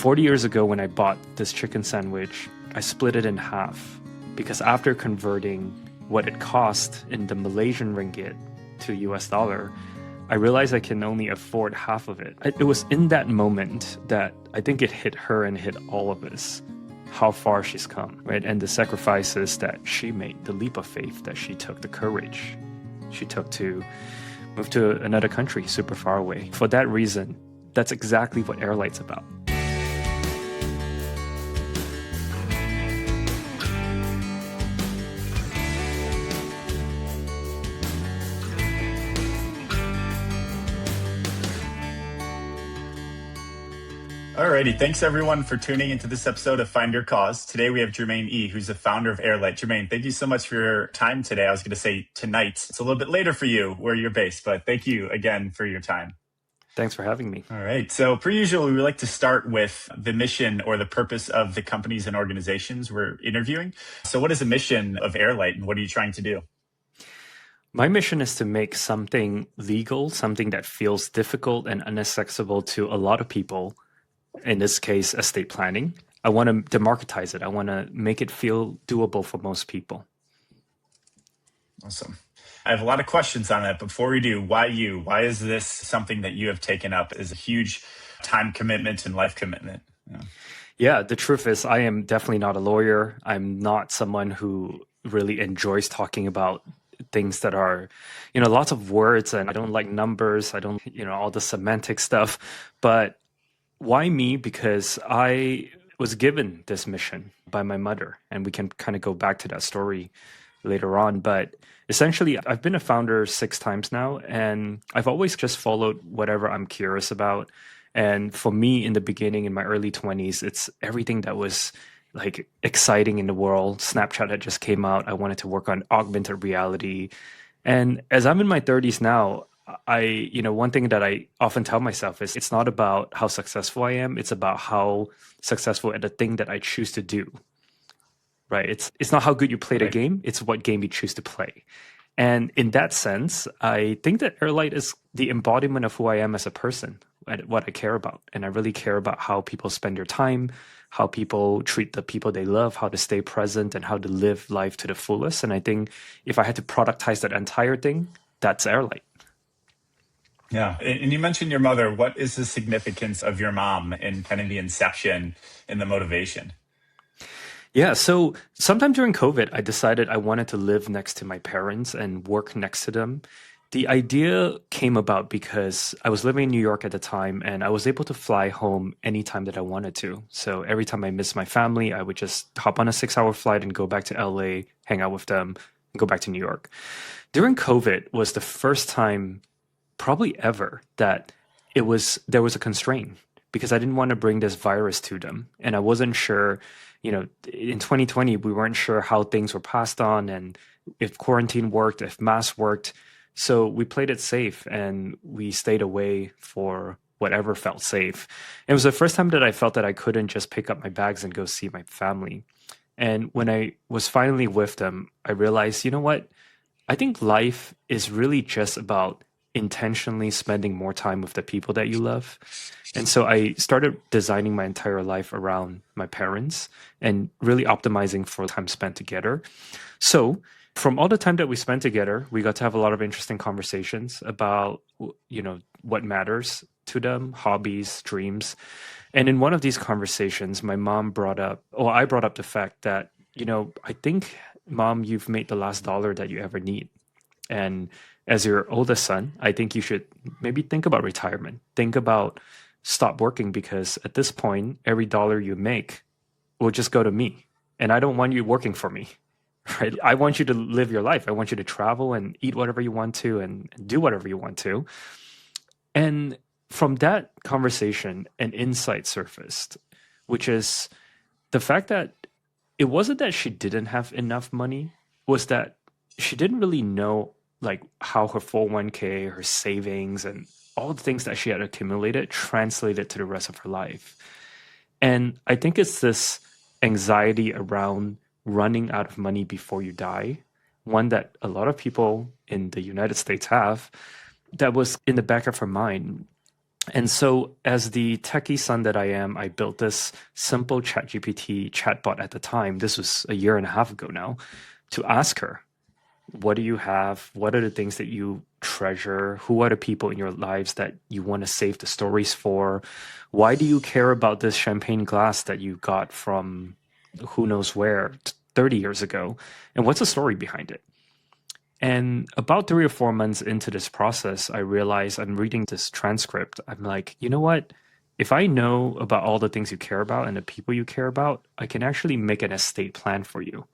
40 years ago when I bought this chicken sandwich, I split it in half because after converting what it cost in the Malaysian ringgit to US dollar, I realized I can only afford half of it. It was in that moment that I think it hit her and hit all of us, how far she's come, right? And the sacrifices that she made, the leap of faith that she took, the courage she took to move to another country super far away. For that reason, that's exactly what HeirLight's about. Alrighty, thanks everyone for tuning into this episode of Find Your Cause. Today we have Jermaine Ee, who's the founder of HeirLight. Jermaine, thank you so much for your time today. I was going to say tonight. It's a little bit later for you where you're based, but thank you again for your time. Thanks for having me. All right. So per usual, we would like to start with the mission or the purpose of the companies and organizations we're interviewing. So what is the mission of HeirLight and what are you trying to do? My mission is to make something legal, something that feels difficult and inaccessible to a lot of people. In this case, estate planning. I want to democratize it. I want to make it feel doable for most people. Awesome. I have a lot of questions on that. Before we do, why you? Why is this something that you have taken up as a huge time commitment and life commitment? Yeah, the truth is I am definitely not a lawyer. I'm not someone who really enjoys talking about things that are, lots of words, and I don't like numbers. I don't, all the semantic stuff. But why me? Because I was given this mission by my mother, and we can kind of go back to that story later on. But essentially, I've been a founder 6 times now, and I've always just followed whatever I'm curious about. And for me, in the beginning, in my early 20s, it's everything that was like exciting in the world. Snapchat had just came out. I wanted to work on augmented reality. And as I'm in my 30s now, one thing that I often tell myself is it's not about how successful I am. It's about how successful at the thing that I choose to do, right? It's not how good you play the game. It's what game you choose to play. And in that sense, I think that HeirLight is the embodiment of who I am as a person, what I care about. And I really care about how people spend their time, how people treat the people they love, how to stay present, and how to live life to the fullest. And I think if I had to productize that entire thing, that's HeirLight. Yeah. And you mentioned your mother. What is the significance of your mom in kind of the inception and the motivation? Yeah. So sometime during COVID, I decided I wanted to live next to my parents and work next to them. The idea came about because I was living in New York at the time and I was able to fly home anytime that I wanted to. So every time I missed my family, I would just hop on a 6-hour flight and go back to LA, hang out with them, and go back to New York. During COVID was the first time probably ever that there was a constraint because I didn't want to bring this virus to them. And I wasn't sure, in 2020, we weren't sure how things were passed on and if quarantine worked, if masks worked. So we played it safe and we stayed away for whatever felt safe. It was the first time that I felt that I couldn't just pick up my bags and go see my family. And when I was finally with them, I realized, you know what? I think life is really just about intentionally spending more time with the people that you love. And so I started designing my entire life around my parents and really optimizing for time spent together. So from all the time that we spent together, we got to have a lot of interesting conversations about, what matters to them, hobbies, dreams. And in one of these conversations, I brought up the fact that, I think, Mom, you've made the last dollar that you ever need. And as your oldest son, I think you should maybe think about retirement. Think about stop working because at this point, every dollar you make will just go to me. And I don't want you working for me, right? I want you to live your life. I want you to travel and eat whatever you want to and do whatever you want to. And from that conversation, an insight surfaced, which is the fact that it wasn't that she didn't have enough money, was that she didn't really know how her 401k, her savings, and all the things that she had accumulated translated to the rest of her life. And I think it's this anxiety around running out of money before you die, one that a lot of people in the United States have, that was in the back of her mind. And so, as the techie son that I am, I built this simple ChatGPT chatbot at the time. This was a year and a half ago now, to ask her, what do you have? What are the things that you treasure? Who are the people in your lives that you want to save the stories for? Why do you care about this champagne glass that you got from who knows where 30 years ago? And what's the story behind it? And about 3 or 4 months into this process, I realized I'm reading this transcript. I'm like, you know what? If I know about all the things you care about and the people you care about, I can actually make an estate plan for you.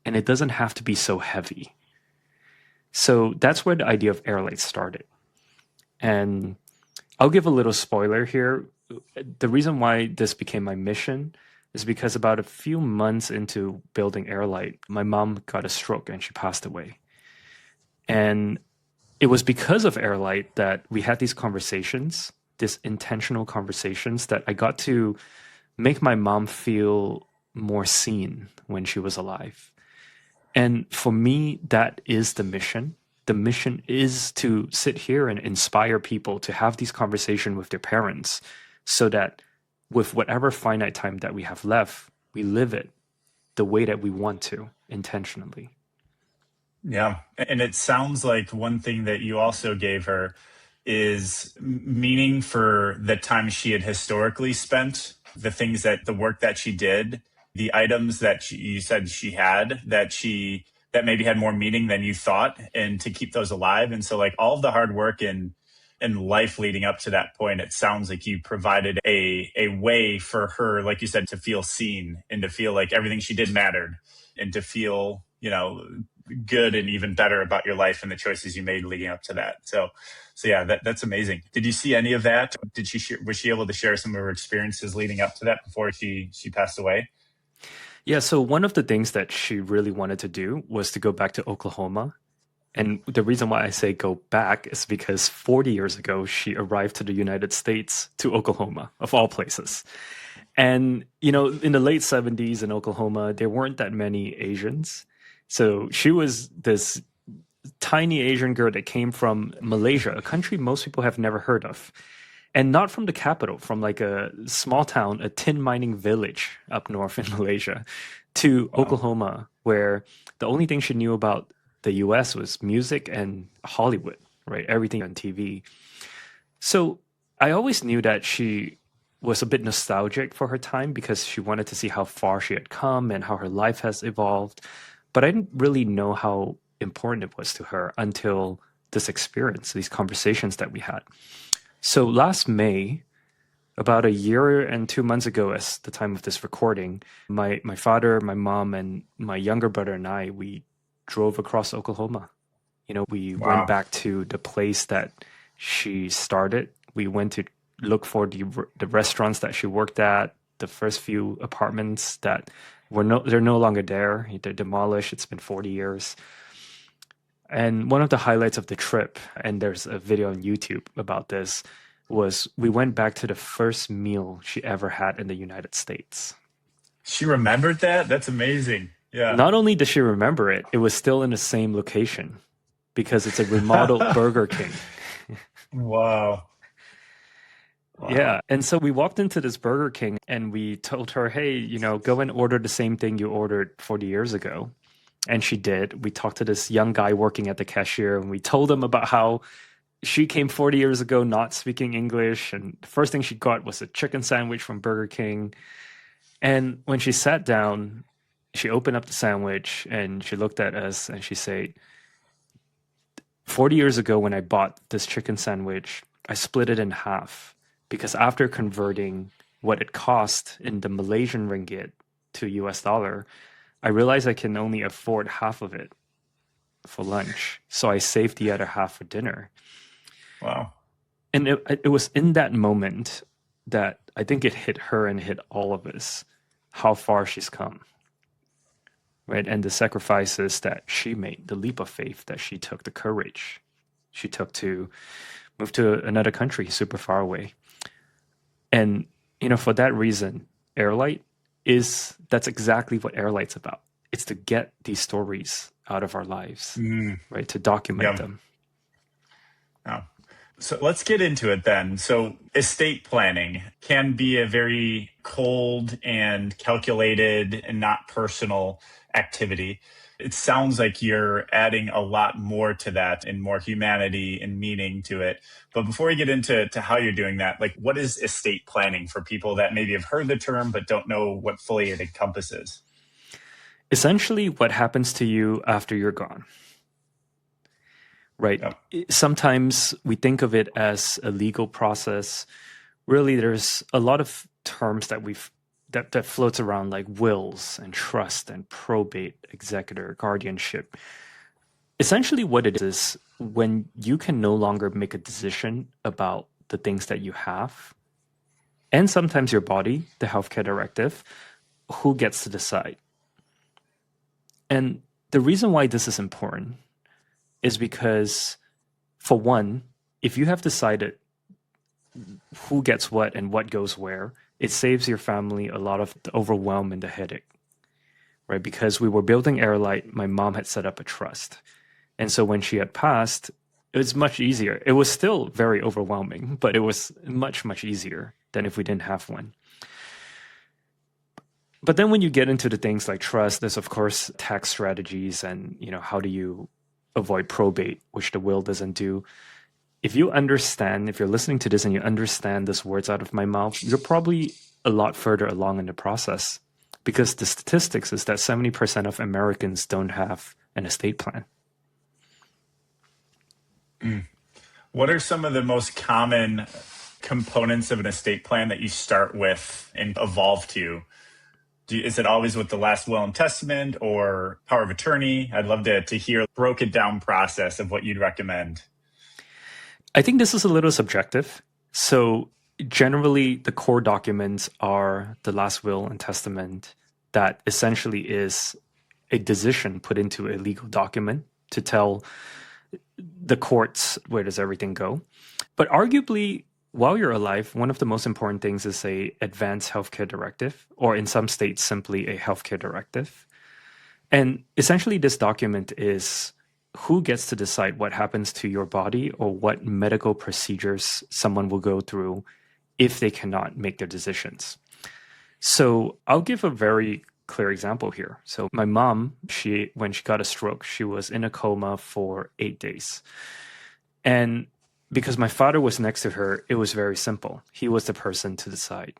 And it doesn't have to be so heavy. So that's where the idea of HeirLight started. And I'll give a little spoiler here. The reason why this became my mission is because about a few months into building HeirLight, my mom got a stroke and she passed away. And it was because of HeirLight that we had these conversations, these intentional conversations that I got to make my mom feel more seen when she was alive. And for me, that is the mission. The mission is to sit here and inspire people to have these conversations with their parents so that with whatever finite time that we have left, we live it the way that we want to intentionally. Yeah. And it sounds like one thing that you also gave her is meaning for the time she had historically spent, the things that the work that she did, the items that you said she had that maybe had more meaning than you thought, and to keep those alive. And so like all of the hard work and life leading up to that point, it sounds like you provided a way for her, like you said, to feel seen and to feel like everything she did mattered, and to feel, good and even better about your life and the choices you made leading up to that. So yeah, that's amazing. Did you see any of that? Was she able to share some of her experiences leading up to that before she passed away? Yeah, so one of the things that she really wanted to do was to go back to Oklahoma. And the reason why I say go back is because 40 years ago, she arrived to the United States, to Oklahoma, of all places. And, in the late 70s in Oklahoma, there weren't that many Asians. So she was this tiny Asian girl that came from Malaysia, a country most people have never heard of. And not from the capital, from like a small town, a tin mining village up north in Malaysia, to Wow. Oklahoma, where the only thing she knew about the US was music and Hollywood, right? Everything on TV. So I always knew that she was a bit nostalgic for her time because she wanted to see how far she had come and how her life has evolved. But I didn't really know how important it was to her until this experience, these conversations that we had. So last May, about a year and 2 months ago, as the time of this recording, my father, my mom, and my younger brother and I, we drove across Oklahoma. We went Wow. back to the place that she started. We went to look for the restaurants that she worked at, the first few apartments that they're no longer there. They're demolished. It's been 40 years. And one of the highlights of the trip, and there's a video on YouTube about this, was we went back to the first meal she ever had in the United States. She remembered that? That's amazing. Yeah. Not only did she remember it, it was still in the same location because it's a remodeled Burger King. Wow. Yeah. Wow. And so we walked into this Burger King and we told her, hey, go and order the same thing you ordered 40 years ago. And she did. We talked to this young guy working at the cashier and we told him about how she came 40 years ago not speaking English. And the first thing she got was a chicken sandwich from Burger King. And when she sat down, she opened up the sandwich and she looked at us and she said, 40 years ago, when I bought this chicken sandwich, I split it in half because after converting what it cost in the Malaysian ringgit to US dollar, I realized I can only afford half of it for lunch. So I saved the other half for dinner. Wow. And it was in that moment that I think it hit her and hit all of us how far she's come, right? And the sacrifices that she made, the leap of faith that she took, the courage she took to move to another country super far away. And, for that reason, HeirLight that's exactly what HeirLight's about. It's to get these stories out of our lives, Mm, right? To document yeah. them. Yeah. So let's get into it then. So estate planning can be a very cold and calculated and not personal activity. It sounds like you're adding a lot more to that and more humanity and meaning to it. But before we get into how you're doing that, like what is estate planning for people that maybe have heard the term but don't know what fully it encompasses? Essentially, what happens to you after you're gone, right? Yep. Sometimes we think of it as a legal process. Really, there's a lot of terms that floats around, like wills and trust and probate, executor, guardianship. Essentially, what it is when you can no longer make a decision about the things that you have, and sometimes your body, the healthcare directive, who gets to decide? And the reason why this is important is because, for one, if you have decided who gets what and what goes where, it saves your family a lot of the overwhelm and the headache, right? Because we were building HeirLight, my mom had set up a trust. And so when she had passed, it was much easier. It was still very overwhelming, but it was much, much easier than if we didn't have one. But then when you get into the things like trust, there's of course tax strategies and, how do you avoid probate, which the will doesn't do. If you're listening to this and you understand these words out of my mouth, you're probably a lot further along in the process, because the statistics is that 70% of Americans don't have an estate plan. What are some of the most common components of an estate plan that you start with and evolve to? Is it always with the last will and testament or power of attorney? I'd love to hear a broken down process of what you'd recommend. I think this is a little subjective. So generally, the core documents are the last will and testament, that essentially is a decision put into a legal document to tell the courts where does everything go. But arguably, while you're alive, one of the most important things is a advanced healthcare directive, or in some states, simply a healthcare directive. And essentially, this document is who gets to decide what happens to your body or what medical procedures someone will go through if they cannot make their decisions. So I'll give a very clear example here. So my mom, when she got a stroke, she was in a coma for 8 days. And because my father was next to her, it was very simple. He was the person to decide.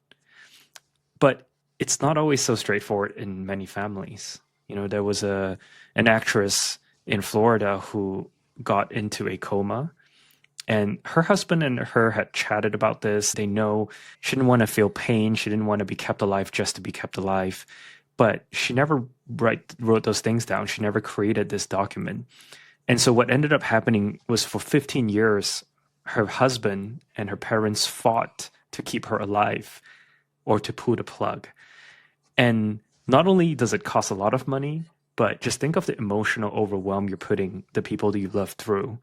But it's not always so straightforward in many families. There was an actress in Florida who got into a coma, and her husband and her had chatted about this. They know she didn't want to feel pain. She didn't want to be kept alive just to be kept alive. But she never wrote those things down. She never created this document. And so what ended up happening was, for 15 years, her husband and her parents fought to keep her alive or to pull the plug. And not only does it cost a lot of money, but just think of the emotional overwhelm you're putting the people that you love through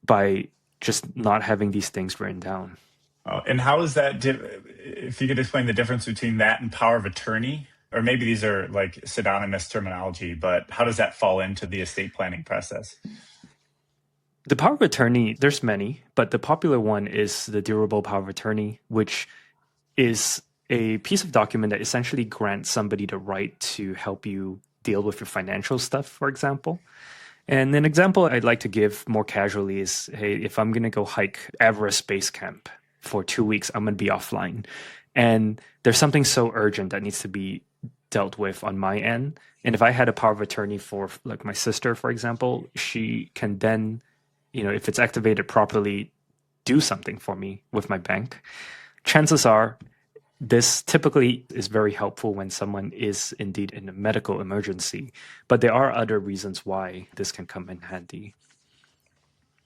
by just not having these things written down. And how is that, if you could explain the difference between that and power of attorney, or maybe these are like synonymous terminology, but how does that fall into the estate planning process? The power of attorney, there's many, but the popular one is the durable power of attorney, which is a piece of document that essentially grants somebody the right to help you deal with your financial stuff, for example. And an example I'd like to give more casually is, hey, if I'm going to go hike Everest Base Camp for 2 weeks, I'm going to be offline. And there's something so urgent that needs to be dealt with on my end. And if I had a power of attorney for, like, my sister, for example, she can then, if it's activated properly, do something for me with my bank. Chances are this typically is very helpful when someone is indeed in a medical emergency, but there are other reasons why this can come in handy.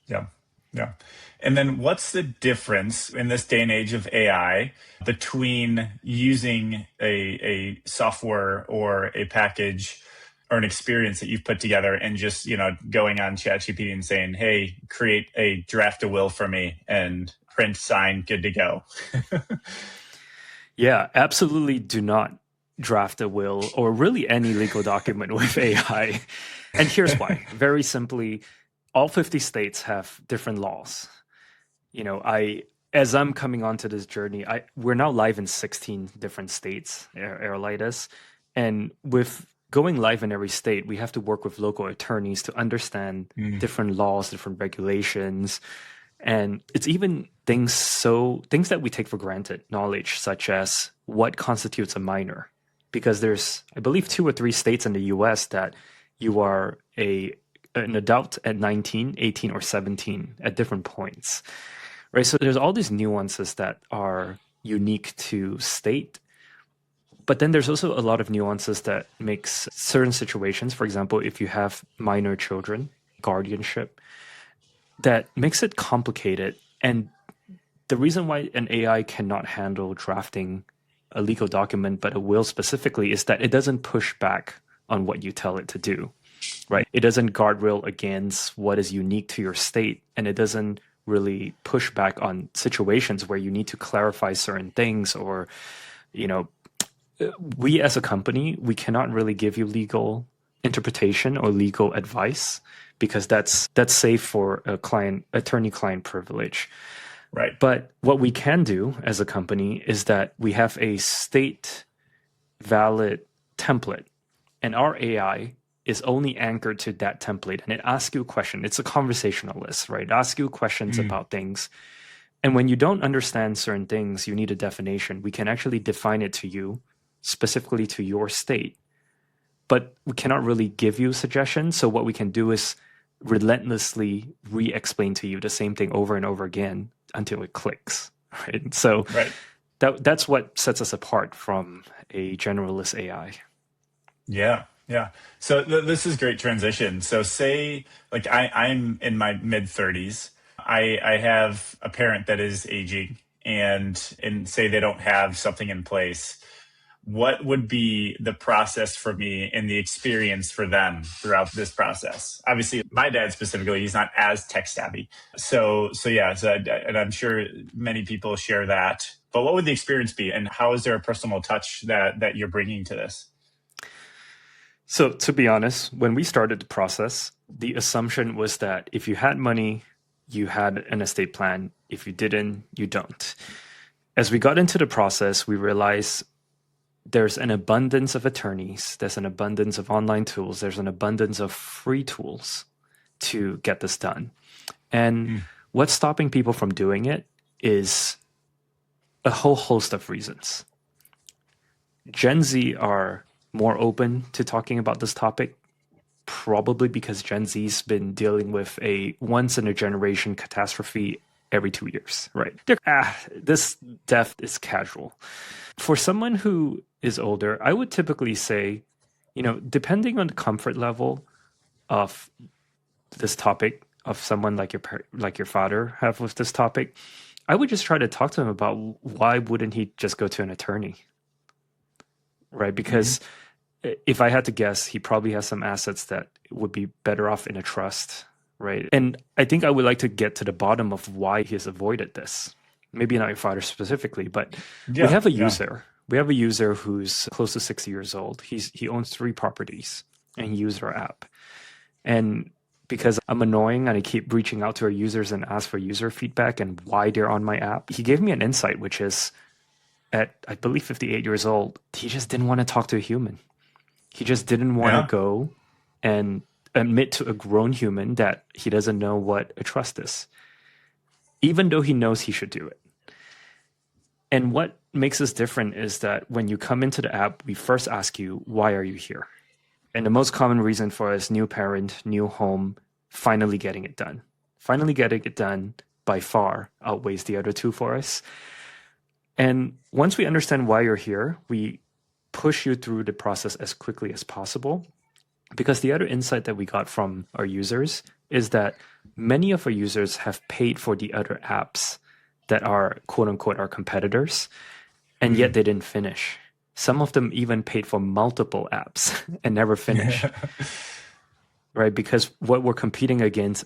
Yeah. Yeah. And then what's the difference in this day and age of AI between using a software or a package or an experience that you've put together and just, going on ChatGPT and saying, hey, create a draft a will for me and print, sign, good to go? Yeah, absolutely do not draft a will or really any legal document with AI. And here's why. Very simply, all 50 states have different laws. I as I'm coming onto this journey, we're now live in 16 different states, HeirLight is, and with going live in every state, we have to work with local attorneys to understand Mm, different laws, different regulations, and it's even things that we take for granted, knowledge such as what constitutes a minor, because there's I believe two or three states in the US that you are a an adult at 19, 18, or 17 at different points. Right. So there's all these nuances that are unique to state, but then there's also a lot of nuances that makes certain situations, for example, if you have minor children, guardianship, that makes it complicated. And the reason why an AI cannot handle drafting a legal document, but a will specifically, is that it doesn't push back on what you tell it to do, right? It doesn't guardrail against what is unique to your state, and it doesn't really push back on situations where you need to clarify certain things, or, you know, we as a company, we cannot really give you legal interpretation or legal advice because that's safe for a client attorney-client privilege. right. But what we can do as a company is that we have a state valid template, and our AI is only anchored to that template, and it asks you a question. It's a conversational list, right? It asks you questions Mm, about things. And when you don't understand certain things, you need a definition. We can actually define it to you specifically to your state, but we cannot really give you suggestions. So what we can do is relentlessly re-explain to you the same thing over and over again until it clicks, right? So right. that's what sets us apart from a generalist AI. Yeah. Yeah. So this is great transition. So say like I'm in my mid 30s. I have a parent that is aging and say they don't have something in place. What would be the process for me and the experience for them throughout this process? Obviously, my dad specifically, he's not as tech savvy. So yeah, and I'm sure many people share that. But what would the experience be, and how is there a personal touch that you're bringing to this? So to be honest, when we started the process, the assumption was that if you had money, you had an estate plan. If you didn't, you don't. As we got into the process, we realized there's an abundance of attorneys, there's an abundance of online tools, there's an abundance of free tools to get this done. And Mm, what's stopping people from doing it is a whole host of reasons. Gen Z are more open to talking about this topic, probably because Gen Z's been dealing with a once in a generation catastrophe every 2 years, right? This death is casual. For someone who is older, I would typically say, depending on the comfort level of this topic, of someone like your father have with this topic, I would just try to talk to him about why wouldn't he just go to an attorney, right? hmm. Because if I had to guess, he probably has some assets that would be better off in a trust, right? And I think I would like to get to the bottom of why he's avoided this. Maybe not your father specifically, but we Yeah. have a Yeah. user. We have a user who's close to 60 years old. He owns 3 properties and he uses our app. And because I'm annoying and I keep reaching out to our users and ask for user feedback and why they're on my app, he gave me an insight, which is at, I believe, 58 years old, he just didn't want to talk to a human. He just didn't want to Yeah. go and admit to a grown human that he doesn't know what a trust is, even though he knows he should do it. And what makes us different is that when you come into the app, we first ask you, why are you here? And the most common reason for us, new parent, new home, finally getting it done. Finally getting it done by far outweighs the other two for us. And once we understand why you're here, we push you through the process as quickly as possible. Because the other insight that we got from our users is that many of our users have paid for the other apps that are quote unquote our competitors, and yet Mm. they didn't finish. Some of them even paid for multiple apps and never finished, right? Because what we're competing against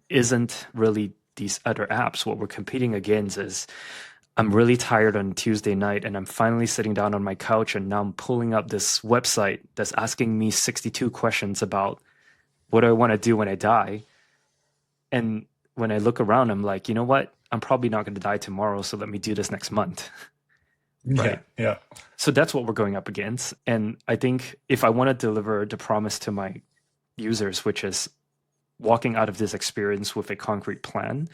isn't really these other apps. What we're competing against is I'm really tired on Tuesday night and I'm finally sitting down on my couch and now I'm pulling up this website that's asking me 62 questions about what do I want to do when I die. And when I look around, I'm like, you know what? I'm probably not going to die tomorrow, so let me do this next month, Yeah. right? Yeah. So that's what we're going up against. And I think if I want to deliver the promise to my users, which is walking out of this experience with a concrete plan,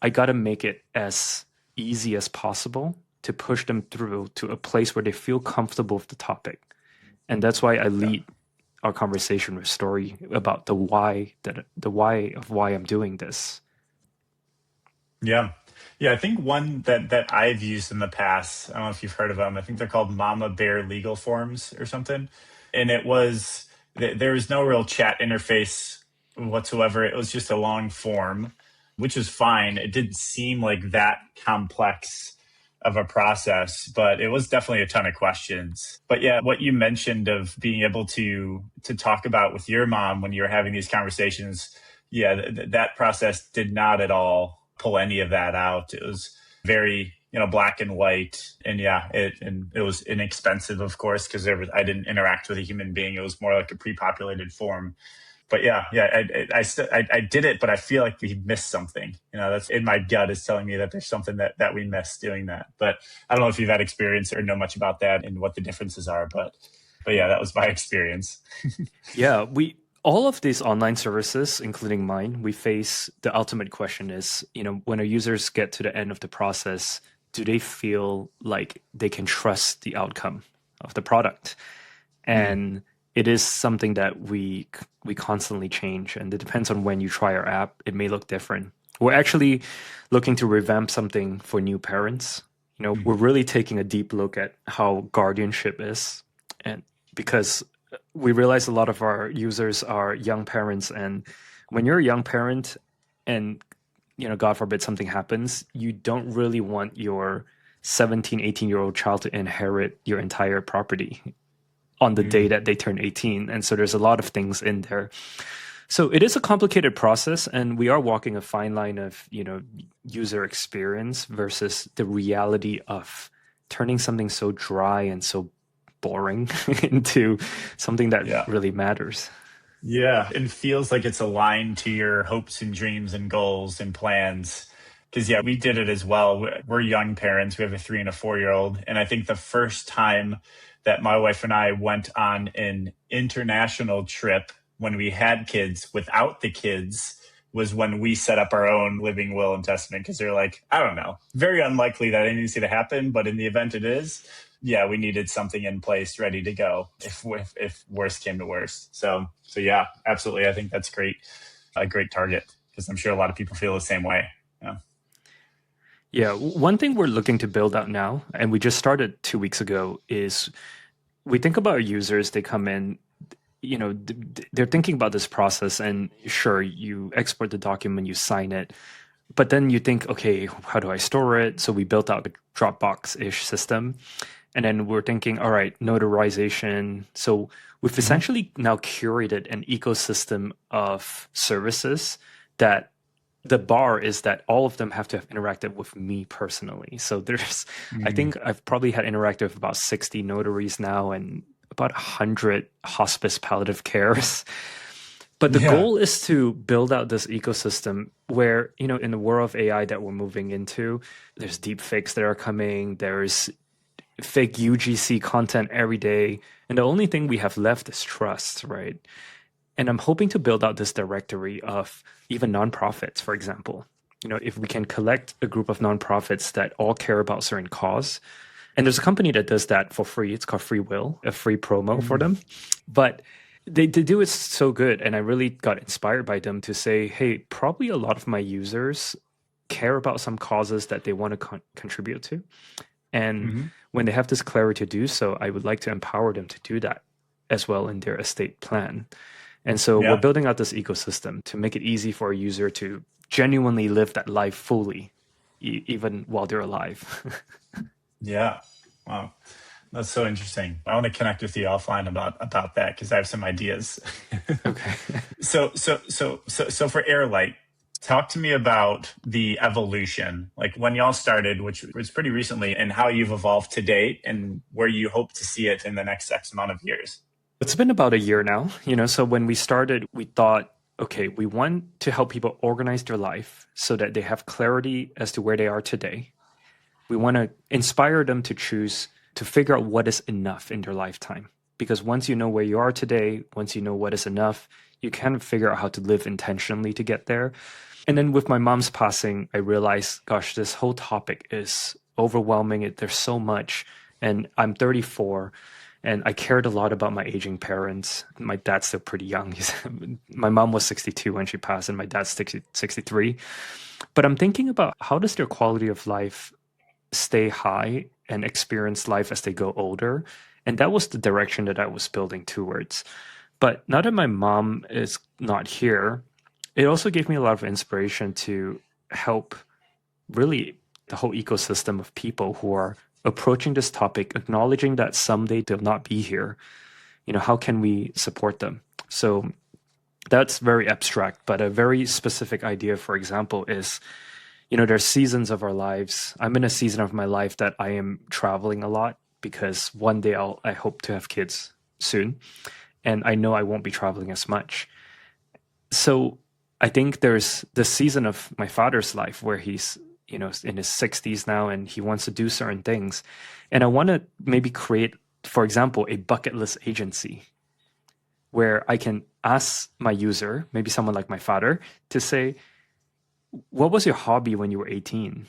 I got to make it as easy as possible to push them through to a place where they feel comfortable with the topic. And that's why I Yeah. lead our conversation with story about the why I'm doing this. Yeah. Yeah. I think one that I've used in the past, I don't know if you've heard of them. I think they're called Mama Bear legal forms or something. And it was, there was no real chat interface whatsoever. It was just a long form, which is fine. It didn't seem like that complex of a process, but it was definitely a ton of questions. But yeah, what you mentioned of being able to talk about with your mom when you were having these conversations, yeah, that process did not at all pull any of that out. It was very, black and white, and yeah, it was inexpensive, of course, because I didn't interact with a human being. It was more like a pre-populated form. But yeah, I did it, but I feel like we missed something. That's in my gut is telling me that there's something that we missed doing that. But I don't know if you've had experience or know much about that and what the differences are. But yeah, that was my experience. Yeah, we all of these online services, including mine, we face the ultimate question is, when our users get to the end of the process, do they feel like they can trust the outcome of the product? Mm. And it is something that we constantly change, and it depends on when you try our app. It may look different. We're actually looking to revamp something for new parents. We're Mhm. really taking a deep look at how guardianship is, and because we realize a lot of our users are young parents, and when you're a young parent and God forbid something happens, you don't really want your 17, 18-year-old child to inherit your entire property on the day Mm. that they turn 18. And so there's a lot of things in there. So it is a complicated process, and we are walking a fine line of, user experience versus the reality of turning something so dry and so boring into something that Yeah. really matters. Yeah, and feels like it's aligned to your hopes and dreams and goals and plans. Because, yeah, we did it as well. We're young parents. We have a 3 and a 4-year-old. And I think the first time that my wife and I went on an international trip when we had kids without the kids was when we set up our own living will and testament. Because they're like, I don't know, very unlikely that anything's going to happen. But in the event it is, yeah, we needed something in place ready to go if worst came to worst. So yeah, absolutely. I think that's great, a great target because I'm sure a lot of people feel the same way. Yeah. Yeah, one thing we're looking to build out now, and we just started 2 weeks ago, is we think about our users. They come in, they're thinking about this process, and sure, you export the document, you sign it, but then you think, okay, how do I store it? So we built out a Dropbox-ish system. And then we're thinking, all right, notarization. So we've Hmm. essentially now curated an ecosystem of services that the bar is that all of them have to have interacted with me personally. So I Mm. think I've probably had interacted with about 60 notaries now and about 100 hospice palliative cares. But the Yeah. goal is to build out this ecosystem where, in the world of AI that we're moving into, there's deep fakes that are coming, there's fake UGC content every day. And the only thing we have left is trust, right? And I'm hoping to build out this directory of even nonprofits, for example. If we can collect a group of nonprofits that all care about certain cause, and there's a company that does that for free. It's called Free Will, a free promo for Mm. them. But they do it so good. And I really got inspired by them to say, hey, probably a lot of my users care about some causes that they want to contribute to. And Hmm. when they have this clarity to do so, I would like to empower them to do that as well in their estate plan. And so we're Yeah. building out this ecosystem to make it easy for a user to genuinely live that life fully, even while they're alive. Yeah. Wow. That's so interesting. I want to connect with you offline about that because I have some ideas. Okay. So for HeirLight, talk to me about the evolution, like when y'all started, which was pretty recently, and how you've evolved to date and where you hope to see it in the next X amount of years. It's been about a year now, so when we started, we thought, okay, we want to help people organize their life so that they have clarity as to where they are today. We want to inspire them to choose to figure out what is enough in their lifetime. Because once you know where you are today, once you know what is enough, you can figure out how to live intentionally to get there. And then with my mom's passing, I realized, gosh, this whole topic is overwhelming. There's so much. And I'm 34 and I cared a lot about my aging parents. My dad's still pretty young. My mom was 62 when she passed, and my dad's 63. But I'm thinking about how does their quality of life stay high and experience life as they go older. And that was the direction that I was building towards. But now that my mom is not here, it also gave me a lot of inspiration to help really the whole ecosystem of people who are approaching this topic, acknowledging that someday they'll not be here. You know, how can we support them? So that's very abstract, but a very specific idea, for example, is, you know, there's seasons of our lives. I'm in a season of my life that I am traveling a lot because one day I hope to have kids soon. And I know I won't be traveling as much. So I think there's the season of my father's life where he's, you know, in his 60s now and he wants to do certain things. And I want to maybe create, for example, a bucket list agency where I can ask my user, maybe someone like my father, to say, what was your hobby when you were 18?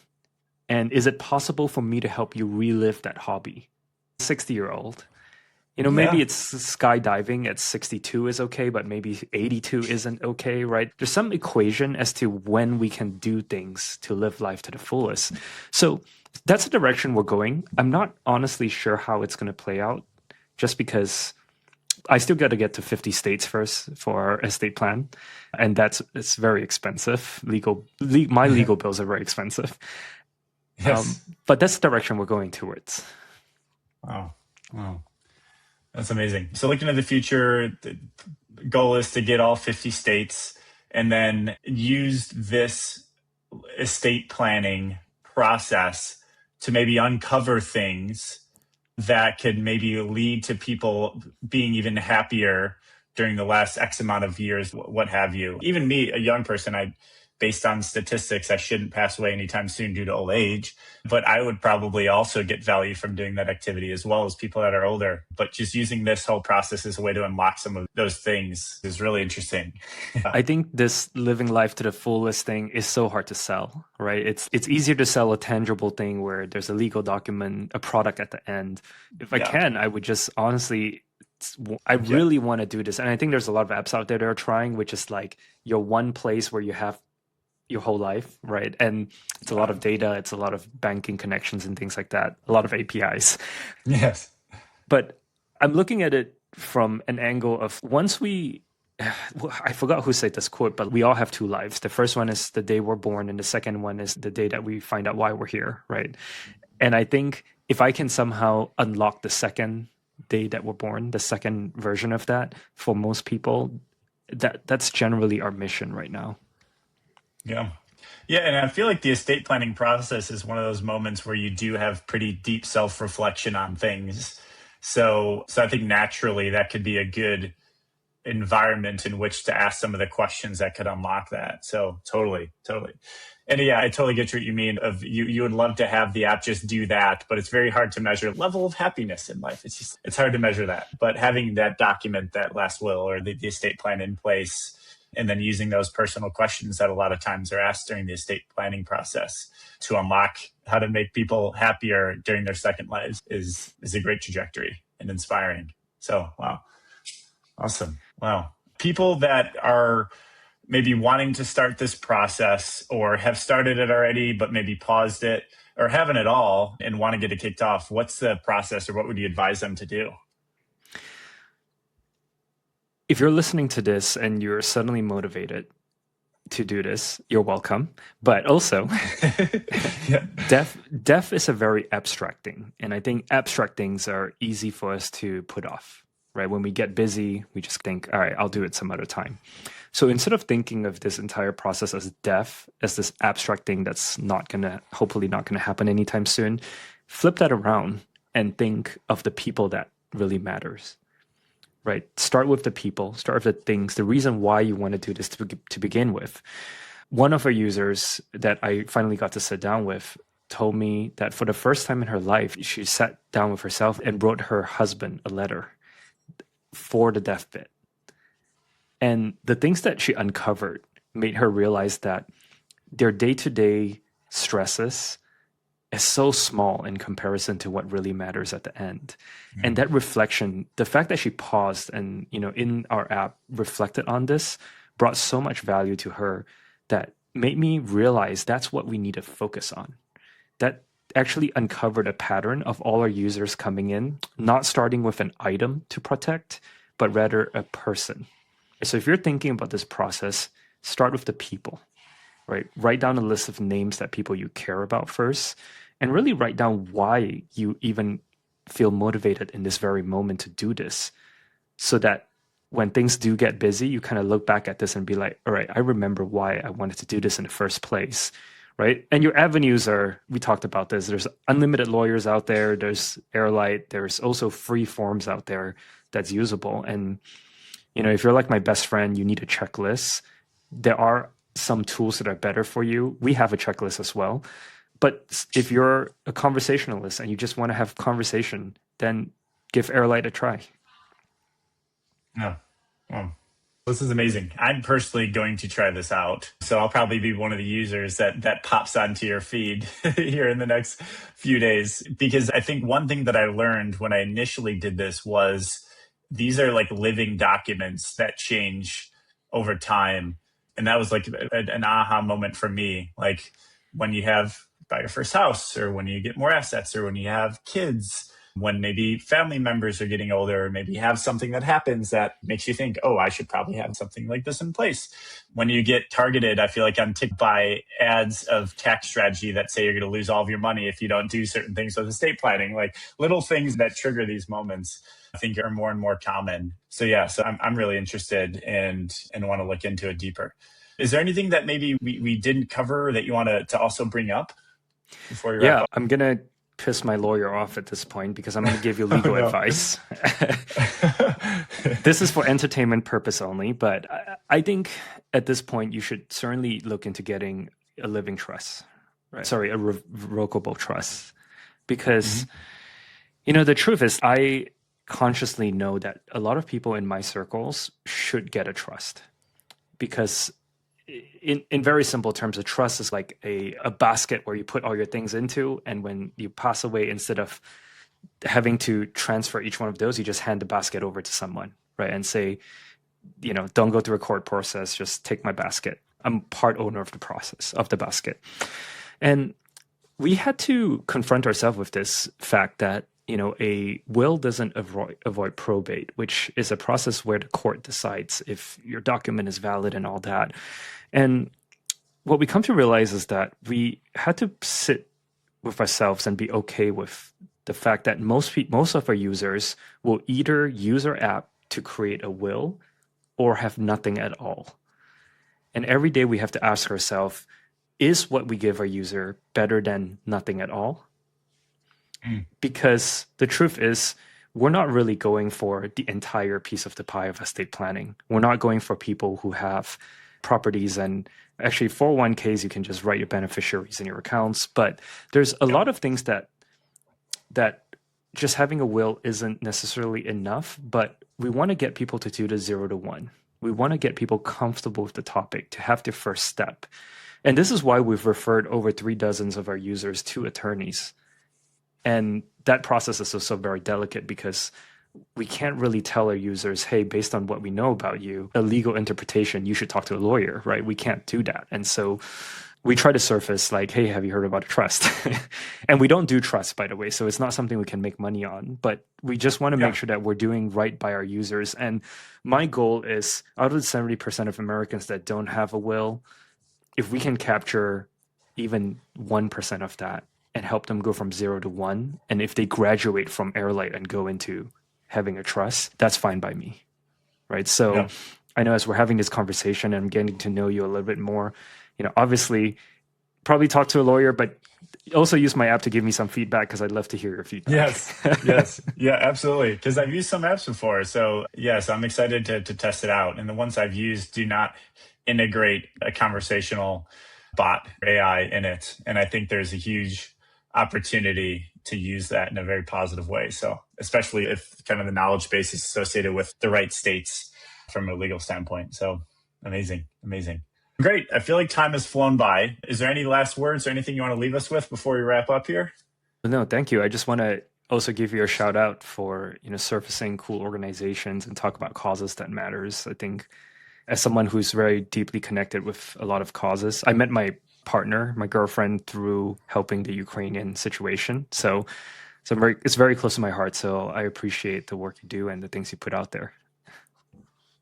And is it possible for me to help you relive that hobby? 60-year-old. You know, maybe it's skydiving at 62 is okay, but maybe 82 isn't okay, right? There's some equation as to when we can do things to live life to the fullest. So that's the direction we're going. I'm not honestly sure how it's going to play out, just because I still got to get to 50 states first for our estate plan. And it's very expensive. My legal bills are very expensive. Yes. But that's the direction we're going towards. Wow. That's amazing. So looking at the future, the goal is to get all 50 states and then use this estate planning process to maybe uncover things that could maybe lead to people being even happier during the last X amount of years, what have you. Even me, a young person, based on statistics, I shouldn't pass away anytime soon due to old age, but I would probably also get value from doing that activity as well as people that are older. But just using this whole process as a way to unlock some of those things is really interesting. I think this living life to the fullest thing is so hard to sell, right? It's easier to sell a tangible thing where there's a legal document, a product at the end. If I can, I would just honestly, I really want to do this. And I think there's a lot of apps out there that are trying, which is like your one place where you have your whole life, right? And it's a lot of data, it's a lot of banking connections and things like that, a lot of APIs. Yes. But I'm looking at it from an angle of I forgot who said this quote, but we all have two lives. The first one is the day we're born, and the second one is the day that we find out why we're here, right? And I think if I can somehow unlock the second day that we're born, the second version of that, for most people, that's generally our mission right now. Yeah. And I feel like the estate planning process is one of those moments where you do have pretty deep self-reflection on things. So I think naturally that could be a good environment in which to ask some of the questions that could unlock that. So totally. And I totally get what you mean of you would love to have the app just do that, but it's very hard to measure level of happiness in life. It's hard to measure that. But having that document, that last will or the estate plan in place, and then using those personal questions that a lot of times are asked during the estate planning process to unlock how to make people happier during their second lives is a great trajectory and inspiring. So, wow. Awesome. Wow. People that are maybe wanting to start this process or have started it already, but maybe paused it or haven't at all and want to get it kicked off, what's the process or what would you advise them to do? If you're listening to this and you're suddenly motivated to do this, you're welcome. But also, deaf is a very abstract thing. And I think abstract things are easy for us to put off, right? When we get busy, we just think, all right, I'll do it some other time. So instead of thinking of this entire process as deaf, as this abstract thing that's hopefully not going to happen anytime soon, flip that around and think of the people that really matters. right? Start with the people, start with the things, the reason why you want to do this to begin with. One of our users that I finally got to sit down with told me that for the first time in her life, she sat down with herself and wrote her husband a letter for the deathbed. And the things that she uncovered made her realize that their day-to-day stresses is so small in comparison to what really matters at the end. And that reflection, the fact that she paused and, in our app reflected on this brought so much value to her that made me realize that's what we need to focus on. That actually uncovered a pattern of all our users coming in, not starting with an item to protect, but rather a person. So if you're thinking about this process, start with the people, right? Write down a list of names that people you care about first, and really write down why you even feel motivated in this very moment to do this, so that when things do get busy, you kind of look back at this and be like, all right, I remember why I wanted to do this in the first place, right? And your avenues are, we talked about this, there's unlimited lawyers out there, there's HeirLight, there's also free forms out there that's usable. And, if you're like my best friend, you need a checklist. There are some tools that are better for you. We have a checklist as well. But if you're a conversationalist and you just want to have conversation, then give HeirLight a try. Yeah. Well, this is amazing. I'm personally going to try this out. So I'll probably be one of the users that pops onto your feed here in the next few days. Because I think one thing that I learned when I initially did this was these are like living documents that change over time. And that was like an aha moment for me. Like when you buy your first house, or when you get more assets, or when you have kids, when maybe family members are getting older, or maybe you have something that happens that makes you think, oh, I should probably have something like this in place. When you get targeted, I feel like I'm ticked by ads of tax strategy that say you're going to lose all of your money if you don't do certain things with estate planning, like little things that trigger these moments, I think are more and more common. So yeah, so I'm really interested and want to look into it deeper. Is there anything that maybe we didn't cover that you want to also bring up before you wrap up? I'm going to piss my lawyer off at this point because I'm going to give you legal advice. This is for entertainment purpose only, but I think at this point you should certainly look into getting a living trust, right? Sorry, a revocable trust, because the truth is I consciously know that a lot of people in my circles should get a trust, because in very simple terms, a trust is like a basket where you put all your things into, and when you pass away, instead of having to transfer each one of those, you just hand the basket over to someone, right? And say, don't go through a court process, just take my basket. I'm part owner of the process, of the basket. And we had to confront ourselves with this fact that, a will doesn't avoid probate, which is a process where the court decides if your document is valid and all that. And what we come to realize is that we had to sit with ourselves and be okay with the fact that most of our users will either use our app to create a will or have nothing at all. And every day we have to ask ourselves, is what we give our user better than nothing at all? Because the truth is, we're not really going for the entire piece of the pie of estate planning. We're not going for people who have properties, and actually 401ks, you can just write your beneficiaries in your accounts. But there's a lot of things that just having a will isn't necessarily enough, but we want to get people to do the 0 to 1. We want to get people comfortable with the topic, to have the first step. And this is why we've referred over 3 dozen of our users to attorneys. And that process is also very delicate, because we can't really tell our users, hey, based on what we know about you, a legal interpretation, you should talk to a lawyer, right? We can't do that. And so we try to surface like, hey, have you heard about a trust? And we don't do trust, by the way. So it's not something we can make money on, but we just want to make sure that we're doing right by our users. And my goal is, out of the 70% of Americans that don't have a will, if we can capture even 1% of that and help them go from 0 to 1, and if they graduate from HeirLight and go into having a trust, that's fine by me, right? So I know as we're having this conversation and I'm getting to know you a little bit more, obviously probably talk to a lawyer, but also use my app to give me some feedback because I'd love to hear your feedback. Yes, yes, yeah, absolutely. Because I've used some apps before, so yes, I'm excited to test it out. And the ones I've used do not integrate a conversational bot AI in it, and I think there's a huge opportunity to use that in a very positive way. So, especially if kind of the knowledge base is associated with the right states from a legal standpoint. So, amazing, amazing. Great. I feel like time has flown by. Is there any last words or anything you want to leave us with before we wrap up here? No, thank you. I just want to also give you a shout out for, surfacing cool organizations and talk about causes that matters. I think as someone who's very deeply connected with a lot of causes, I met my partner, my girlfriend, through helping the Ukrainian situation. So it's very close to my heart. So I appreciate the work you do and the things you put out there.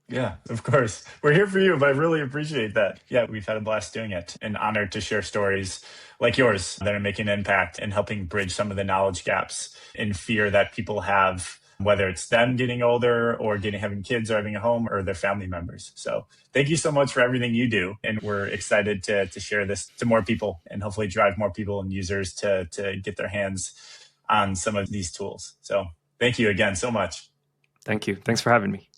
Yeah, of course. We're here for you, but I really appreciate that. Yeah, we've had a blast doing it and honored to share stories like yours that are making an impact and helping bridge some of the knowledge gaps and fear that people have, whether it's them getting older or having kids or having a home or their family members. So thank you so much for everything you do. And we're excited to share this to more people and hopefully drive more people and users to get their hands on some of these tools. So thank you again so much. Thank you. Thanks for having me.